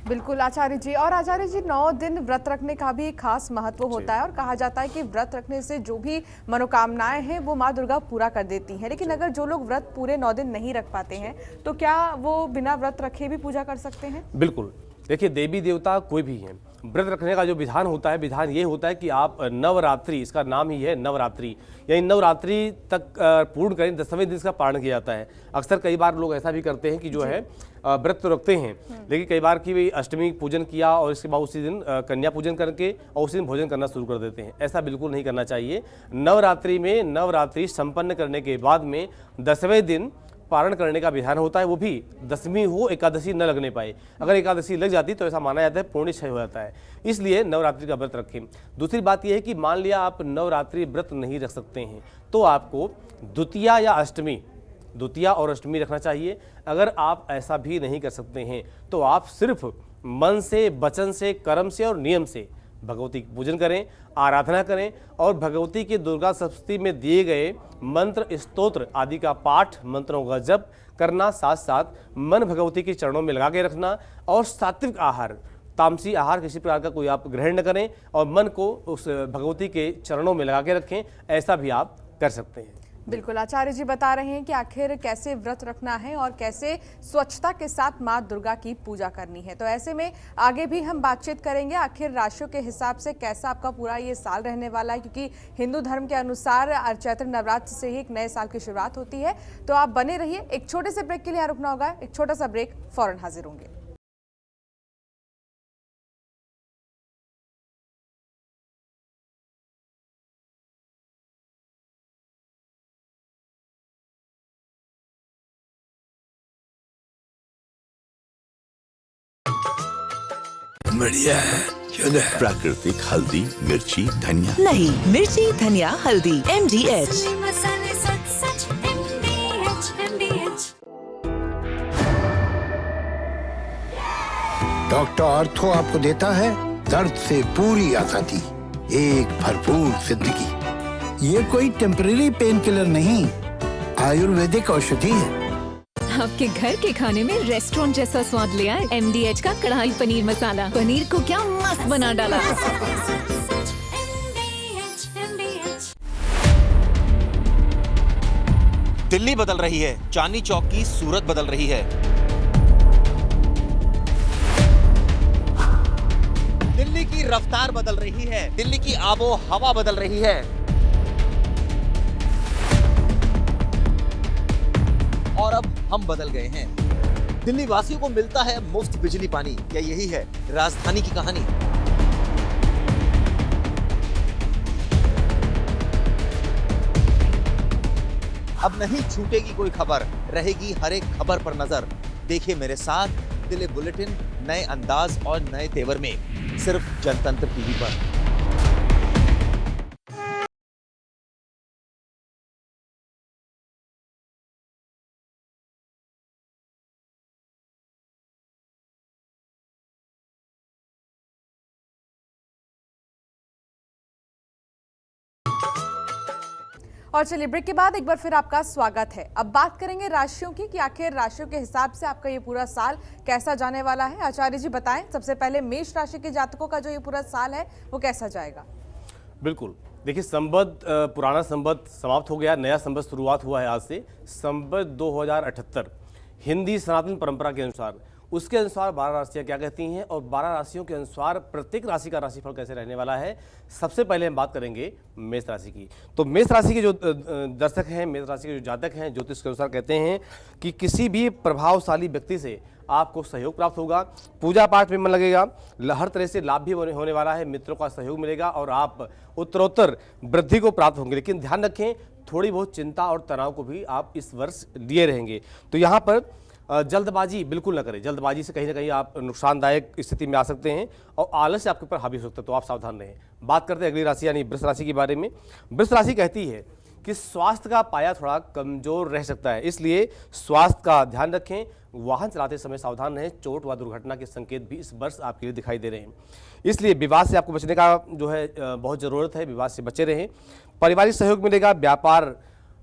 बिल्कुल आचार्य जी। और आचार्य जी, 9 दिन व्रत रखने का भी एक खास महत्व होता है और कहा जाता है कि व्रत रखने से जो भी मनोकामनाएं हैं वो माँ दुर्गा पूरा कर देती हैं। लेकिन अगर जो लोग व्रत पूरे 9 दिन नहीं रख पाते हैं तो क्या वो बिना व्रत रखे भी पूजा कर सकते हैं? बिल्कुल। देखिए, देवी देवता कोई भी हैं, व्रत रखने का जो विधान होता है, विधान ये होता है कि आप नवरात्रि, इसका नाम ही है नवरात्रि, यानी नवरात्रि तक पूर्ण करें, 10वें दिन इसका पारण किया जाता है। अक्सर कई बार लोग ऐसा भी करते हैं कि जो है व्रत तो रखते हैं, लेकिन कई बार की भी अष्टमी पूजन किया और इसके बाद उसी दिन कन्या पूजन करके और उसी दिन भोजन करना शुरू कर देते हैं। ऐसा बिल्कुल नहीं करना चाहिए। नवरात्रि में नवरात्रि संपन्न करने के बाद में 10वें दिन पारण करने का विधान होता है, वो भी दशमी हो, एकादशी न लगने पाए। अगर एकादशी लग जाती तो ऐसा माना जाता है पूर्ण क्षय हो जाता है, इसलिए नवरात्रि का व्रत रखें। दूसरी बात यह है कि मान लिया आप नवरात्रि व्रत नहीं रख सकते हैं तो आपको द्वितीया या अष्टमी, द्वितीया और अष्टमी रखना चाहिए। अगर आप ऐसा भी नहीं कर सकते हैं तो आप सिर्फ मन से, वचन से, कर्म से और नियम से भगवती की पूजन करें, आराधना करें और भगवती के दुर्गा सप्तशती में दिए गए मंत्र, स्तोत्र आदि का पाठ, मंत्रों का जप करना, साथ साथ मन भगवती के चरणों में लगा के रखना और सात्विक आहार, तामसी आहार किसी प्रकार का कोई आप ग्रहण न करें और मन को उस भगवती के चरणों में लगा के रखें। ऐसा भी आप कर सकते हैं। बिल्कुल आचार्य जी बता रहे हैं कि आखिर कैसे व्रत रखना है और कैसे स्वच्छता के साथ माँ दुर्गा की पूजा करनी है। तो ऐसे में आगे भी हम बातचीत करेंगे आखिर राशियों के हिसाब से कैसा आपका पूरा ये साल रहने वाला है, क्योंकि हिंदू धर्म के अनुसार चैत्र नवरात्र से ही एक नए साल की शुरुआत होती है। तो आप बने रहिए, एक छोटे से ब्रेक के लिए रुकना होगा, एक छोटा सा ब्रेक, फौरन हाजिर होंगे। बढ़िया है, प्राकृतिक हल्दी, मिर्ची, धनिया नहीं, मिर्ची, धनिया, हल्दी, MDH। डॉक्टर ऑर्थो आपको देता है दर्द से पूरी आजादी, एक भरपूर जिंदगी। ये कोई टेम्परेरी पेन किलर नहीं, आयुर्वेदिक औषधि है। आपके घर के खाने में रेस्टोरेंट जैसा स्वाद ले आए MDH का कढ़ाई पनीर मसाला। पनीर को क्या मस्त बना डाला। दिल्ली बदल रही है, चांदनी चौक की सूरत बदल रही है। दिल्ली की रफ्तार बदल रही है, दिल्ली की आबो हवा बदल रही है और अब हम बदल गए हैं। दिल्ली वासियों को मिलता है मुफ्त बिजली पानी। क्या यही है राजधानी की कहानी? अब नहीं छूटेगी कोई खबर, रहेगी हर एक खबर पर नजर। देखिए मेरे साथ दिल्ली बुलेटिन नए अंदाज और नए तेवर में, सिर्फ जनतंत्र टीवी पर। और चलिए ब्रेक के बाद एक बार फिर आपका स्वागत है। अब बात करेंगे राशियों की कि आखिर राशियों के हिसाब से आपका ये पूरा साल कैसा जाने वाला है। आचार्य जी बताएं, सबसे पहले मेष राशि के जातकों का जो ये पूरा साल है वो कैसा जाएगा? बिल्कुल, देखिए संवत, पुराना संवत समाप्त हो गया, नया संवत शुरुआत हुआ है आज से। संवत 2078 हिंदी सनातन परंपरा के अनुसार, उसके अनुसार 12 राशियाँ क्या कहती हैं और 12 राशियों के अनुसार प्रत्येक राशि का राशिफल कैसे रहने वाला है। सबसे पहले हम बात करेंगे मेष राशि की। तो मेष राशि के जो दर्शक हैं, मेष राशि के जो जातक हैं, ज्योतिष के अनुसार कहते हैं कि किसी भी प्रभावशाली व्यक्ति से आपको सहयोग प्राप्त होगा, पूजा पाठ में मन लगेगा, हर तरह से लाभ भी होने वाला है, मित्रों का सहयोग मिलेगा और आप उत्तरोत्तर वृद्धि को प्राप्त होंगे। लेकिन ध्यान रखें, थोड़ी बहुत चिंता और तनाव को भी आप इस वर्ष लिए रहेंगे। तो यहाँ पर जल्दबाजी बिल्कुल न करें, जल्दबाजी से कहीं ना कहीं आप नुकसानदायक स्थिति में आ सकते हैं और आलस्य आपके ऊपर हावी हो सकता है, तो आप सावधान रहें। बात करते हैं अगली राशि यानी वृष राशि के बारे में। वृष राशि कहती है कि स्वास्थ्य का पाया थोड़ा कमजोर रह सकता है, इसलिए स्वास्थ्य का ध्यान रखें, वाहन चलाते समय सावधान रहें, चोट व दुर्घटना के संकेत भी इस वर्ष आपके लिए दिखाई दे रहे हैं। इसलिए विवाद से आपको बचने का जो है बहुत ज़रूरत है, विवाद से बचे रहें। पारिवारिक सहयोग मिलेगा, व्यापार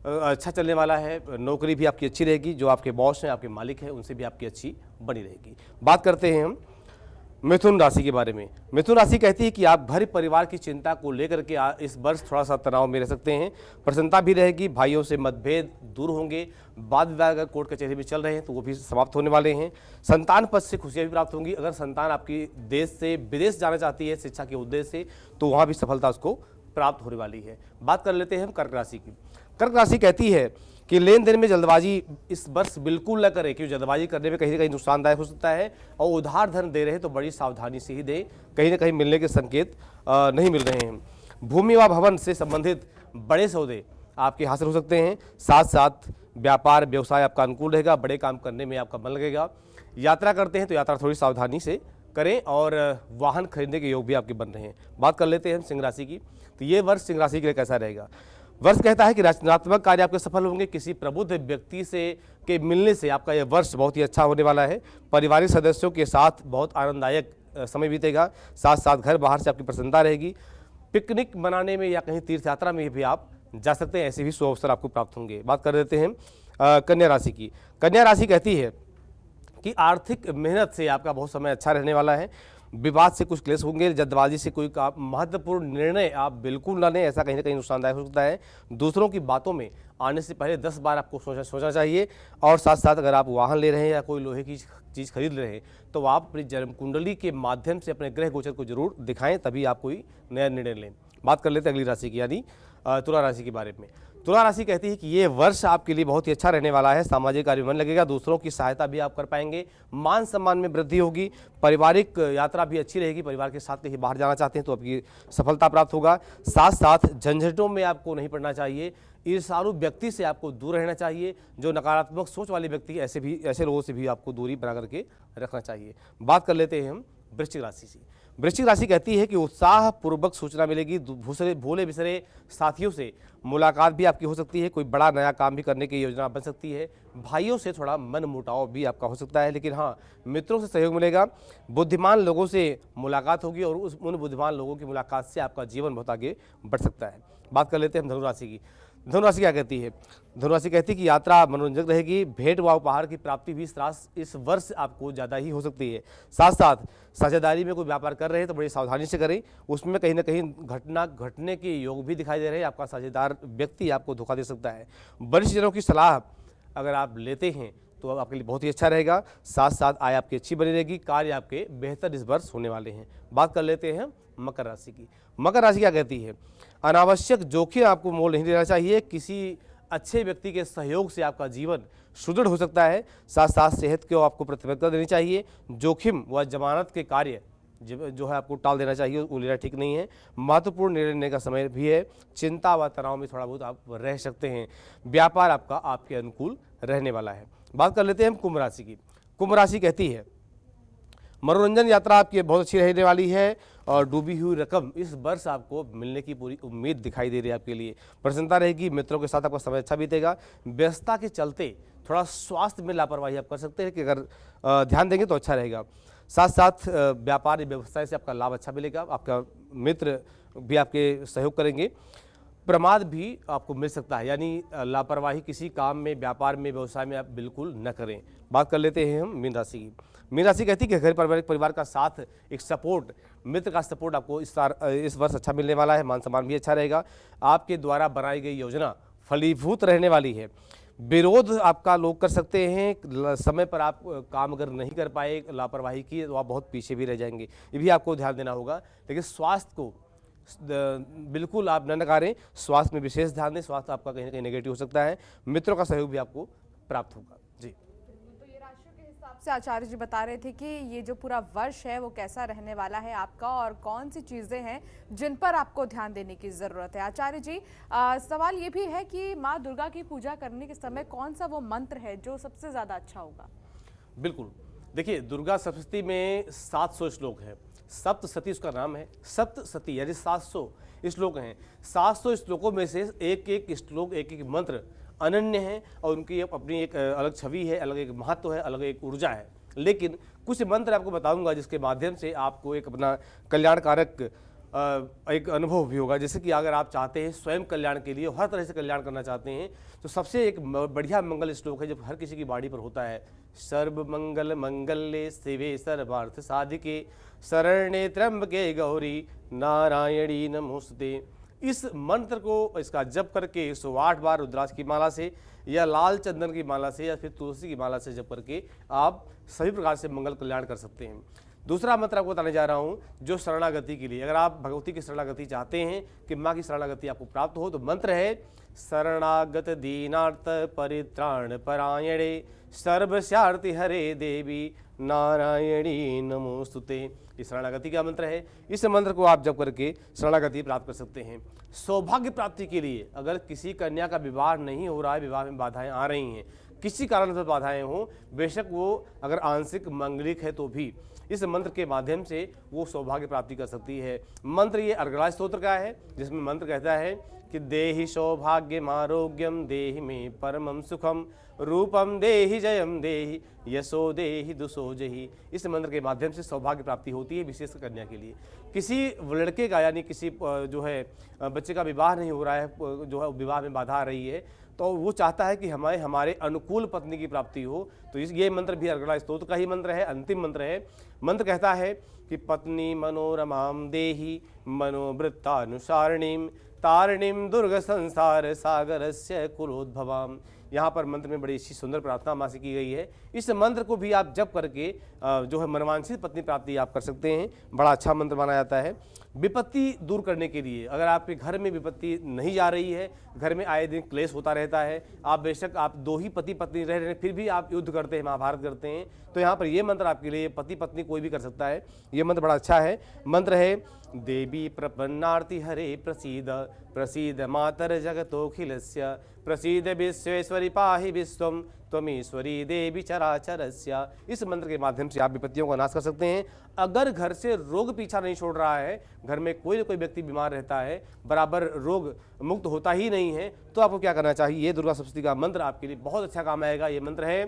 अच्छा चलने वाला है, नौकरी भी आपकी अच्छी रहेगी, जो आपके बॉस हैं, आपके मालिक हैं, उनसे भी आपकी अच्छी बनी रहेगी। बात करते हैं हम मिथुन राशि के बारे में। मिथुन राशि कहती है कि आप घर परिवार की चिंता को लेकर के इस वर्ष थोड़ा सा तनाव में रह सकते हैं। प्रसन्नता भी रहेगी, भाइयों से मतभेद दूर होंगे, वाद विवाद अगर कोर्ट कचहरी में चल रहे हैं तो वो भी समाप्त होने वाले हैं। संतान पद से खुशियां भी प्राप्त होंगी। अगर संतान आपकी देश से विदेश जाना चाहती है शिक्षा के उद्देश्य से तो वहाँ भी सफलता उसको प्राप्त होने वाली है। बात कर लेते हैं हम कर्क राशि की। कर्क राशि कहती है कि लेन देन में जल्दबाजी इस वर्ष बिल्कुल न करें, क्योंकि जल्दबाजी करने में कहीं ना कहीं नुकसानदायक हो सकता है। और उधार धन दे रहे हैं तो बड़ी सावधानी से ही दें, कहीं ना कहीं मिलने के संकेत नहीं मिल रहे हैं। भूमि व भवन से संबंधित बड़े सौदे आपके हासिल हो सकते हैं। साथ साथ व्यापार व्यवसाय आपका अनुकूल रहेगा, बड़े काम करने में आपका मन लगेगा। यात्रा करते हैं तो यात्रा थोड़ी सावधानी से करें और वाहन खरीदने के योग भी आपके बन रहे हैं। बात कर लेते हैं हम सिंह राशि की। तो ये वर्ष सिंह राशि के लिए कैसा रहेगा? वर्ष कहता है कि रचनात्मक कार्य आपके सफल होंगे। किसी प्रबुद्ध व्यक्ति से के मिलने से आपका यह वर्ष बहुत ही अच्छा होने वाला है। पारिवारिक सदस्यों के साथ बहुत आनंददायक समय बीतेगा। साथ साथ घर बाहर से आपकी प्रसन्नता रहेगी। पिकनिक मनाने में या कहीं तीर्थ यात्रा में भी आप जा सकते हैं, ऐसे भी शुभ अवसर आपको प्राप्त होंगे। बात कर देते हैं कन्या राशि की। कन्या राशि कहती है कि आर्थिक मेहनत से आपका बहुत समय अच्छा रहने वाला है। विवाद से कुछ क्लेश होंगे। जल्दबाजी से कोई महत्वपूर्ण निर्णय आप बिल्कुल ना लें, ऐसा कहीं ना कहीं नुकसानदायक हो सकता है। दूसरों की बातों में आने से पहले 10 बार आपको सोचना चाहिए। और साथ साथ अगर आप वाहन ले रहे हैं या कोई लोहे की चीज़ खरीद रहे हैं तो आप अपनी जन्म कुंडली के माध्यम से अपने ग्रह गोचर को जरूर दिखाएं, तभी आप कोई नया निर्णय लें। बात कर लेते हैं अगली राशि की, यानी तुला राशि के बारे में। तुला राशि कहती है कि ये वर्ष आपके लिए बहुत ही अच्छा रहने वाला है। सामाजिक कार्य में मन लगेगा, दूसरों की सहायता भी आप कर पाएंगे। मान सम्मान में वृद्धि होगी। पारिवारिक यात्रा भी अच्छी रहेगी। परिवार के साथ कहीं बाहर जाना चाहते हैं तो आपकी सफलता प्राप्त होगा। साथ साथ झंझटों में आपको नहीं पड़ना चाहिए। ईर्ष्यालु व्यक्ति से आपको दूर रहना चाहिए। जो नकारात्मक सोच वाले व्यक्ति ऐसे लोगों से भी आपको दूरी बना करके रखना चाहिए। बात कर लेते हैं हम वृश्चिक राशि से। वृश्चिक राशि कहती है कि उत्साह पूर्वक सूचना मिलेगी। भोले बिसरे साथियों से मुलाकात भी आपकी हो सकती है। कोई बड़ा नया काम भी करने की योजना बन सकती है। भाइयों से थोड़ा मन मुटाव भी आपका हो सकता है, लेकिन हाँ, मित्रों से सहयोग मिलेगा। बुद्धिमान लोगों से मुलाकात होगी और उन बुद्धिमान लोगों की मुलाकात से आपका जीवन बहुत आगे बढ़ सकता है। बात कर लेते हैं हम धनुराशि की। धनुराशि क्या कहती है? धनुराशि कहती है कि यात्रा मनोरंजक रहेगी। भेंट व उपहार की प्राप्ति भी इस वर्ष आपको ज़्यादा ही हो सकती है। साथ साथ साझेदारी में कोई व्यापार कर रहे हैं तो बड़ी सावधानी से करें। उसमें कहीं ना कहीं घटना घटने के योग भी दिखाई दे रहे हैं। आपका साझेदार व्यक्ति आपको धोखा दे सकता है। वरिष्ठ जनों की सलाह अगर आप लेते हैं तो आपके लिए बहुत ही अच्छा रहेगा। साथ साथ आय आपकी अच्छी बनी रहेगी। कार्य आपके बेहतर इस वर्ष होने वाले हैं। बात कर लेते हैं मकर राशि की। मकर राशि क्या कहती है? अनावश्यक जोखिम आपको मोल नहीं लेना चाहिए। किसी अच्छे व्यक्ति के सहयोग से आपका जीवन सुदृढ़ हो सकता है। साथ साथ सेहत को आपको प्राथमिकता देनी चाहिए। जोखिम व जमानत के कार्य जो है आपको टाल देना चाहिए, वो लेना ठीक नहीं है। महत्वपूर्ण निर्णय लेने का समय भी है। चिंता व तनाव में थोड़ा बहुत आप रह सकते हैं। व्यापार आपका आपके अनुकूल रहने वाला है। बात कर लेते हैं हम कुंभ राशि की। कुंभ राशि कहती है मनोरंजन यात्रा आपकी बहुत अच्छी रहने वाली है और डूबी हुई रकम इस वर्ष आपको मिलने की पूरी उम्मीद दिखाई दे रही है। आपके लिए प्रसन्नता रहेगी। मित्रों के साथ आपका समय अच्छा बीतेगा। व्यस्तता के चलते थोड़ा स्वास्थ्य में लापरवाही आप कर सकते हैं कि अगर ध्यान देंगे तो अच्छा रहेगा। साथ साथ व्यापार व्यवसाय से आपका लाभ अच्छा मिलेगा। आपका मित्र भी आपके सहयोग करेंगे। प्रमाद भी आपको मिल सकता है, यानी लापरवाही किसी काम में, व्यापार में, व्यवसाय में आप बिल्कुल न करें। बात कर लेते हैं हम मीन राशि की। मीन राशि कहती है कि घर परिवार का साथ, एक सपोर्ट, मित्र का सपोर्ट आपको इस वर्ष अच्छा मिलने वाला है। मान सम्मान भी अच्छा रहेगा। आपके द्वारा बनाई गई योजना फलीभूत रहने वाली है। विरोध आपका लोग कर सकते हैं। समय पर आप काम अगर नहीं कर पाए, लापरवाही की, तो आप बहुत पीछे भी रह जाएंगे। ये भी आपको ध्यान देना होगा। लेकिन स्वास्थ्य को बिल्कुल आप न नकारें। स्वास्थ्य में विशेष ध्यान दें। स्वास्थ्य आपका कहीं ना कहीं नेगेटिव हो सकता है। मित्रों का सहयोग भी आपको प्राप्त होगा। जी, तो ये राशियों के हिसाब से आचार्य जी बता रहे थे कि ये जो पूरा वर्ष है वो कैसा रहने वाला है आपका और कौन सी चीज़ें हैं जिन पर आपको ध्यान देने की ज़रूरत है। आचार्य जी, सवाल ये भी है कि माँ दुर्गा की पूजा करने के समय कौन सा वो मंत्र है जो सबसे ज़्यादा अच्छा होगा? बिल्कुल, देखिए, दुर्गा सप्तशती में 700 श्लोक हैं। सप्तशती उसका नाम है। सप्तशती यानी 700 श्लोक हैं। 700 श्लोकों में से एक एक श्लोक, एक एक मंत्र अनन्य है और उनकी अपनी एक अलग छवि है, अलग एक महत्व है, अलग एक ऊर्जा है। लेकिन कुछ मंत्र आपको बताऊंगा जिसके माध्यम से आपको एक अपना कल्याणकारक एक अनुभव भी होगा। जैसे कि अगर आप चाहते हैं स्वयं कल्याण के लिए हर तरह से कल्याण करना चाहते हैं तो सबसे एक बढ़िया मंगल श्लोक है, जब हर किसी की बाड़ी पर होता है, सर्व मंगल मंगल्ये शिवे सर्वार्थ साधिके शरण्ये त्र्यंबके गौरी नारायणी नमोस्तुते। इस मंत्र को इसका जप करके 108 बार रुद्राक्ष की माला से या लाल चंदन की माला से या फिर तुलसी की माला से जप करके आप सभी प्रकार से मंगल कल्याण कर सकते हैं। दूसरा मंत्र आपको बताने जा रहा हूँ जो शरणागति के लिए, अगर आप भगवती की शरणागति चाहते हैं कि माँ की शरणागति आपको प्राप्त हो, तो मंत्र है शरणागत दीनार्थ परित्राण परायणे सर्वस्यार्ति हरे देवी नारायणी नमोस्तुते। इस शरणागति का मंत्र है। इस मंत्र को आप जप करके शरणागति प्राप्त कर सकते हैं। सौभाग्य प्राप्ति के लिए अगर किसी कन्या का विवाह नहीं हो रहा है, विवाह में बाधाएं आ रही हैं, किसी कारण से बाधाएं हों, बेशक वो अगर आंशिक मंगलिक है तो भी इस मंत्र के माध्यम से वो सौभाग्य प्राप्ति कर सकती है। मंत्र ये अर्गला स्तोत्र का है, जिसमें मंत्र कहता है कि देहि सौभाग्यम आरोग्यम देहि में परमं सुखम रूपम देहि जयम देहि यशो देहि दुसो जहि। इस मंत्र के माध्यम से सौभाग्य प्राप्ति होती है, विशेष कन्या के लिए। किसी लड़के का यानी किसी जो है बच्चे का विवाह नहीं हो रहा है, जो है विवाह में बाधा आ रही है, तो वो चाहता है कि हमारे अनुकूल पत्नी की प्राप्ति हो, तो ये मंत्र भी अर्गला स्तोत्र का ही मंत्र है, अंतिम मंत्र है। मंत्र कहता है कि पत्नी मनोरमाम देहि मनोवृत्तानुसारिणीम तारिणीम दुर्ग संसार सागरस्य कुलोद्भवाम। यहाँ पर मंत्र में बड़ी अच्छी सुंदर प्रार्थना माँ से की गई है। इस मंत्र को भी आप जप करके जो है मनवांछित पत्नी प्राप्ति आप कर सकते हैं। बड़ा अच्छा मंत्र माना जाता है। विपत्ति दूर करने के लिए, अगर आपके घर में विपत्ति नहीं जा रही है, घर में आए दिन क्लेश होता रहता है, आप बेशक आप दो ही पति पत्नी रह रहे हैं फिर भी आप युद्ध करते हैं, महाभारत करते हैं, तो यहाँ पर ये मंत्र आपके लिए पति पत्नी कोई भी कर सकता है। ये मंत्र बड़ा अच्छा है। मंत्र है देवी प्रपन्नार्ति हरे प्रसीद प्रसीद मातर जगतोखिलस्य प्रसीद विश्वेश्वरी पाहि विश्वम त्वमीश्वरी देवी चराचरस्य। इस मंत्र के माध्यम से आप विपत्तियों का नाश कर सकते हैं। अगर घर से रोग पीछा नहीं छोड़ रहा है, घर में कोई न कोई व्यक्ति बीमार रहता है, बराबर रोग मुक्त होता ही नहीं है, तो आपको क्या करना चाहिए? ये दुर्गा सप्तशती का मंत्र आपके लिए बहुत अच्छा काम आएगा। ये मंत्र है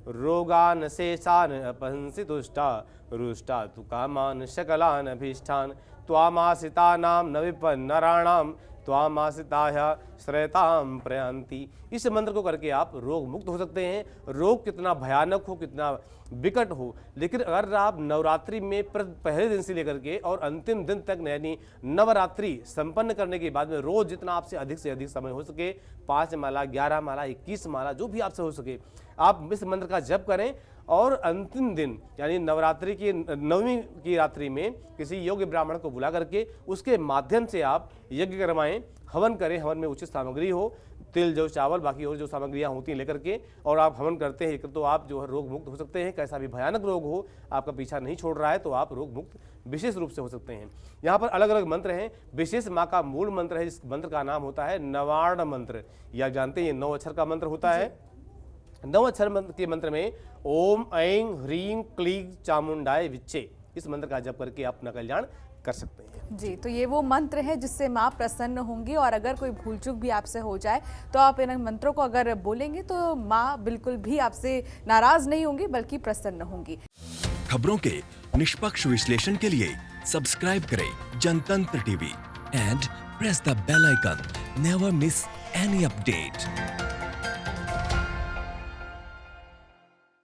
रोगान शेषान अपहंसि तुष्टा रुष्टा तु कामान शकलान अभीष्टान त्वामासितानाम न विपन्नराणाम त्वामासिताया श्रेताम प्रयांति। इस मंत्र को करके आप रोग मुक्त हो सकते हैं। रोग कितना भयानक हो, कितना विकट हो, लेकिन अगर आप नवरात्रि में पहले दिन से लेकर के और अंतिम दिन तक यानी नवरात्रि संपन्न करने के बाद में रोज जितना आपसे अधिक से अधिक समय हो सके, 5 माला 11 माला 21 माला जो भी आपसे हो सके, आप इस मंत्र का जप करें और अंतिम दिन यानी नवरात्रि की 9वीं की रात्रि में किसी योग्य ब्राह्मण को बुला करके उसके माध्यम से आप यज्ञ करवाएं, हवन करें। हवन में उचित सामग्री हो, तिल जौ चावल बाकी और जो सामग्रियां होती हैं लेकर के, और आप हवन करते हैं तो आप जो है रोग मुक्त हो सकते हैं। कैसा भी भयानक रोग हो, आपका पीछा नहीं छोड़ रहा है, तो आप रोग मुक्त विशेष रूप से हो सकते हैं। यहाँ पर अलग अलग मंत्र हैं। विशेष माँ का मूल मंत्र है, इस मंत्र का नाम होता है नवार्ण मंत्र, या जानते हैं ये 9 अक्षर का मंत्र होता है। 9 अक्षर मंत्र के मंत्र में ओम ऐं ह्रीं क्लीं चामुंडाय विच्चे, इस मंत्र का जप करके आप अपना कल्याण कर सकते हैं। जी, तो ये वो मंत्र है जिससे माँ प्रसन्न होंगी, और अगर कोई भूल चूक भी आपसे हो जाए तो आप इन मंत्रों को अगर बोलेंगे तो माँ बिल्कुल भी आपसे नाराज नहीं होंगी बल्कि प्रसन्न होंगी। खबरों के निष्पक्ष विश्लेषण के लिए सब्सक्राइब करें Jantantra TV and press the bell icon. Never miss any update.